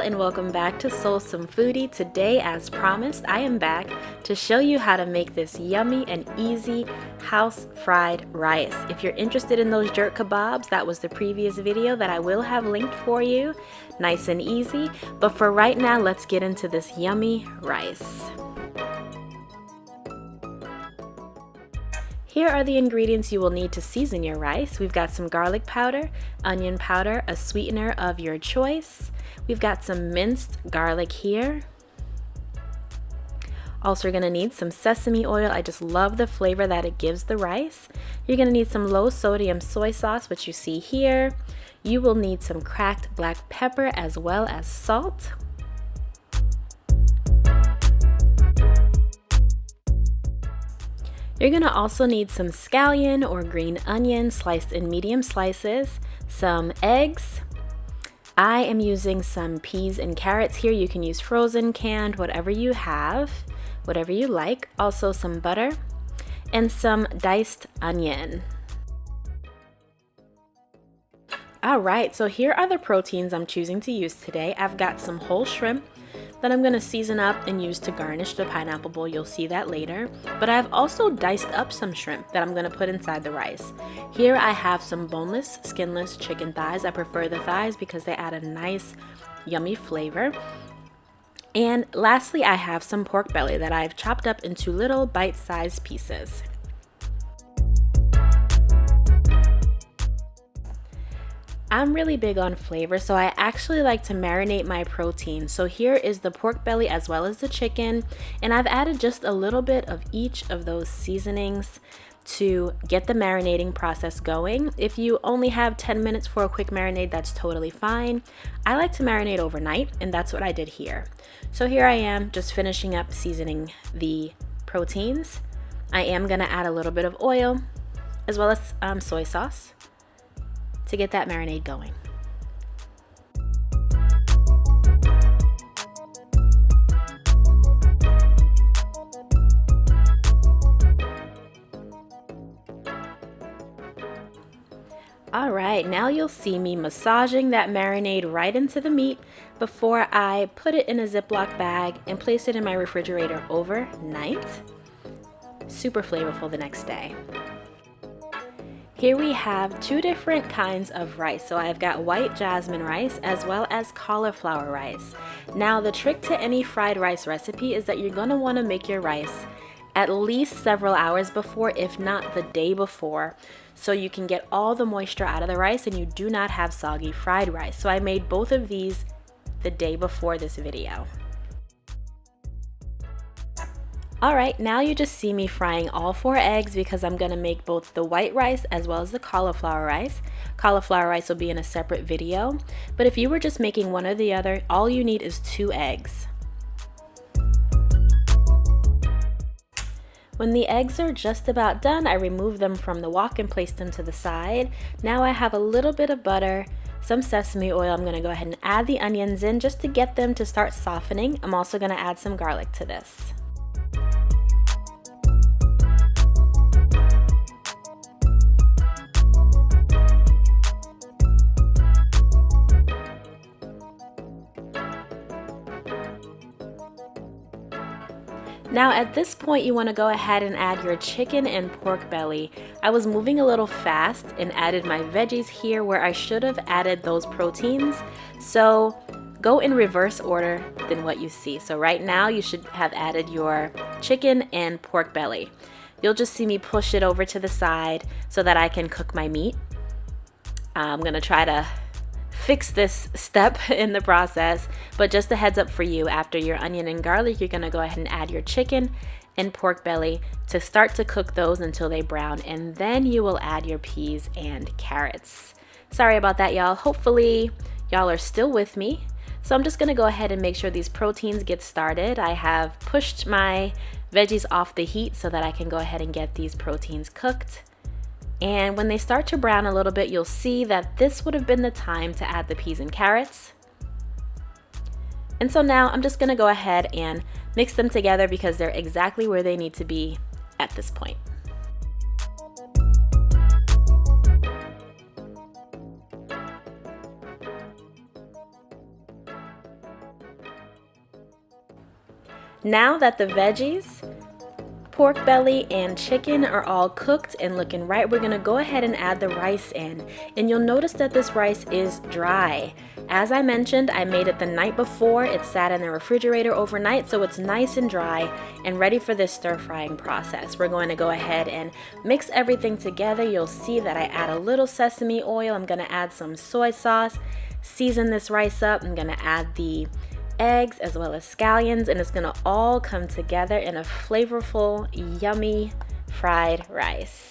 and welcome back to Soulsome Foodie. Today, as promised, I am back to show you how to make this yummy and easy house fried rice. If you're interested in those jerk kebabs, that was the previous video that I will have linked for you. Nice and easy, but for right now, let's get into this yummy rice. Here are the ingredients you will need to season your rice. We've got some garlic powder, onion powder, a sweetener of your choice. We've got some minced garlic here. Also, you're gonna need some sesame oil. I just love the flavor that it gives the rice. You're gonna need some low sodium soy sauce, which you see here. You will need some cracked black pepper as well as salt. You're gonna also need some scallion or green onion sliced in medium slices, some eggs. I am using some peas and carrots here. You can use frozen, canned, whatever you have, whatever you like. Also some butter and some diced onion. All right, so here are the proteins I'm choosing to use today. I've got some whole shrimp that I'm gonna season up and use to garnish the pineapple bowl. You'll see that later. But I've also diced up some shrimp that I'm gonna put inside the rice. Here I have some boneless, skinless chicken thighs. I prefer the thighs because they add a nice, yummy flavor. And lastly, I have some pork belly that I've chopped up into little bite-sized pieces. I'm really big on flavor, so I actually like to marinate my protein. So here is the pork belly as well as the chicken, and I've added just a little bit of each of those seasonings to get the marinating process going. If you only have 10 minutes for a quick marinade, that's totally fine. I like to marinate overnight, and that's what I did here. So here I am just finishing up seasoning the proteins. I am gonna add a little bit of oil as well as soy sauce to get that marinade going. All right, now you'll see me massaging that marinade right into the meat before I put it in a Ziploc bag and place it in my refrigerator overnight. Super flavorful the next day. Here we have two different kinds of rice. So I've got white jasmine rice as well as cauliflower rice. Now the trick to any fried rice recipe is that you're gonna wanna make your rice at least several hours before, if not the day before, so you can get all the moisture out of the rice and you do not have soggy fried rice. So I made both of these the day before this video. All right, now you just see me frying all 4 eggs because I'm gonna make both the white rice as well as the cauliflower rice. Cauliflower rice will be in a separate video, but if you were just making one or the other, all you need is 2 eggs. When the eggs are just about done, I remove them from the wok and place them to the side. Now I have a little bit of butter, some sesame oil. I'm gonna go ahead and add the onions in just to get them to start softening. I'm also gonna add some garlic to this. Now at this point you want to go ahead and add your chicken and pork belly. I was moving a little fast and added my veggies here where I should have added those proteins. So go in reverse order than what you see. So right now you should have added your chicken and pork belly. You'll just see me push it over to the side so that I can cook my meat. I'm gonna try to fix this step in the process, but just a heads up for you, after your onion and garlic, you're gonna go ahead and add your chicken and pork belly to start to cook those until they brown, and then you will add your peas and carrots. Sorry about that, y'all. Hopefully y'all are still with me. So I'm just gonna go ahead and make sure these proteins get started. I have pushed my veggies off the heat so that I can go ahead and get these proteins cooked. And when they start to brown a little bit, you'll see that this would have been the time to add the peas and carrots. And so now I'm just gonna go ahead and mix them together because they're exactly where they need to be at this point. Now that the veggies, pork belly, and chicken are all cooked and looking right, we're gonna go ahead and add the rice in. And you'll notice that this rice is dry. As I mentioned, I made it the night before. It sat in the refrigerator overnight, so it's nice and dry and ready for this stir frying process. We're going to go ahead and mix everything together. You'll see that I add a little sesame oil. I'm gonna add some soy sauce, season this rice up. I'm gonna add the eggs as well as scallions, and it's gonna all come together in a flavorful, yummy fried rice.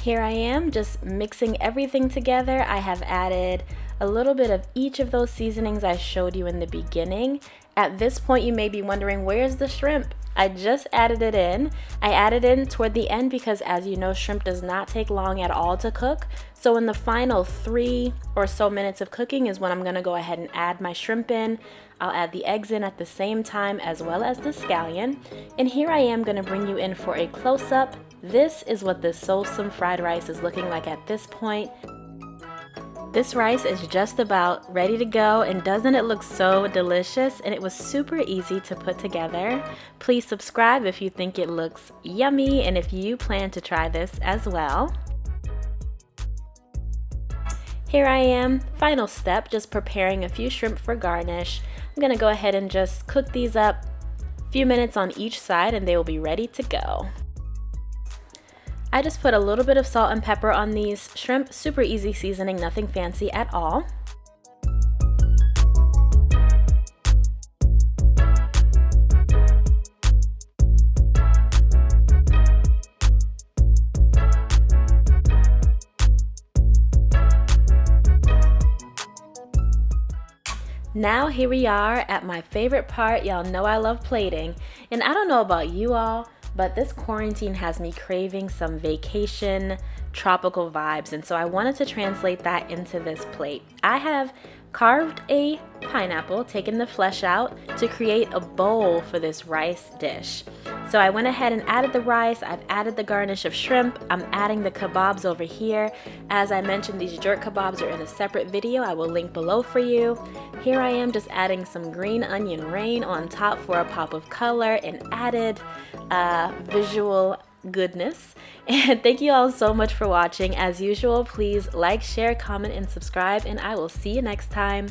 Here I am just mixing everything together. I have added a little bit of each of those seasonings I showed you in the beginning. At this point, you may be wondering, where's the shrimp? I just added it in. I added in toward the end because, as you know, shrimp does not take long at all to cook. So in the final 3 or so minutes of cooking is when I'm gonna go ahead and add my shrimp in. I'll add the eggs in at the same time as well as the scallion. And here I am gonna bring you in for a close-up. This is what the Soulsome fried rice is looking like at this point. This rice is just about ready to go, and doesn't it look so delicious? And it was super easy to put together. Please subscribe if you think it looks yummy and if you plan to try this as well. Here I am, final step, just preparing a few shrimp for garnish. I'm gonna go ahead and just cook these up a few minutes on each side and they will be ready to go. I just put a little bit of salt and pepper on these shrimp, super easy seasoning, nothing fancy at all. Now here we are at my favorite part. Y'all know I love plating, and I don't know about you all, but this quarantine has me craving some vacation, tropical vibes, and so I wanted to translate that into this plate. I have carved a pineapple, taken the flesh out to create a bowl for this rice dish. So I went ahead and added the rice, I've added the garnish of shrimp, I'm adding the kebabs over here. As I mentioned, these jerk kebabs are in a separate video I will link below for you. Here I am just adding some green onion rain on top for a pop of color and added visual goodness. And thank you all so much for watching. As usual, please like, share, comment, and subscribe, and I will see you next time.